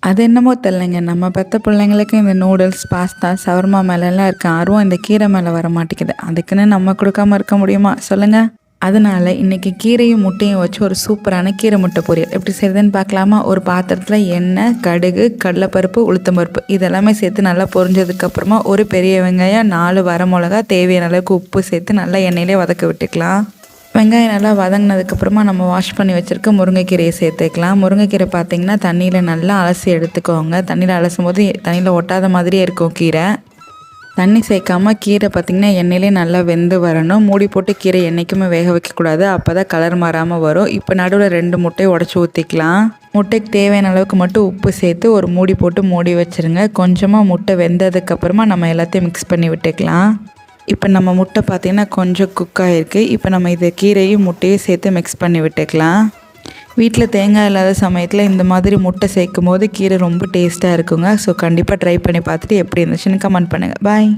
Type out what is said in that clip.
அது என்னமோ தெரிலங்க. நம்ம பெத்த பிள்ளைங்களுக்கு இந்த நூடுல்ஸ், பாஸ்தா, ஷவர்மா மேலலாம் இருக்க ஆர்வம் இந்த கீரை மேல வர மாட்டேங்குது. அதுக்குன்னு நம்ம குடுக்காம இருக்க முடியுமா? சொல்லுங்க. அதனால இன்னைக்கு கீரையும் முட்டையும் வச்சு ஒரு சூப்பரான கீரை முட்டை பொரியல் எப்படி செய்யுதுன்னு பார்க்கலாமா? ஒரு பாத்திரத்துல எண்ணெய், கடுகு, கடலைப்பருப்பு, உளுத்தம்பருப்பு இதெல்லாமே சேர்த்து நல்லா பொரிஞ்சதுக்கப்புறமா ஒரு பெரிய வெங்காயம், 4 வரமிளகா, தேவையான அளவுக்கு உப்பு சேர்த்து நல்லா எண்ணெயிலே வதக்க விட்டுக்கலாம். வெங்காயம் நல்லா வதங்கினதுக்கப்புறமா நம்ம வாஷ் பண்ணி வச்சுருக்க முருங்கைக்கீரையை சேர்த்துக்கலாம். முருங்கைக்கீரை பார்த்திங்கன்னா தண்ணியில் நல்லா அலசி எடுத்துக்கோங்க. தண்ணியில் அலசும் போது தண்ணியில் ஒட்டாத மாதிரியே இருக்கும் கீரை. தண்ணி சேர்க்காம கீரை பார்த்திங்கன்னா எண்ணெயிலே நல்லா வெந்து வரணும். மூடி போட்டு கீரை என்றைக்குமே வேக வைக்கக்கூடாது. அப்போ தான் கலர் மாறாமல் வரும். இப்போ நடுவில் 2 முட்டையை உடச்சி ஊற்றிக்கலாம். முட்டைக்கு தேவையான அளவுக்கு மட்டும் உப்பு சேர்த்து ஒரு மூடி போட்டு மூடி வச்சுருங்க. கொஞ்சமாக முட்டை வெந்ததுக்கப்புறமா நம்ம எல்லாத்தையும் மிக்ஸ் பண்ணி விட்டுக்கலாம். இப்போ நம்ம முட்டை பார்த்திங்கன்னா கொஞ்சம் குக் ஆகிருக்கு. இப்போ நம்ம இதை கீரையும் முட்டையும் சேர்த்து மிக்ஸ் பண்ணி விட்டுக்கலாம். வீட்டில் தேங்காய் இல்லாத சமயத்தில் இந்த மாதிரி முட்டை சேர்க்கும் போது கீரை ரொம்ப டேஸ்ட்டாக இருக்குங்க. ஸோ கண்டிப்பாக ட்ரை பண்ணி பார்த்துட்டு எப்படி இருந்துச்சுன்னு கமெண்ட் பண்ணுங்கள். பாய்.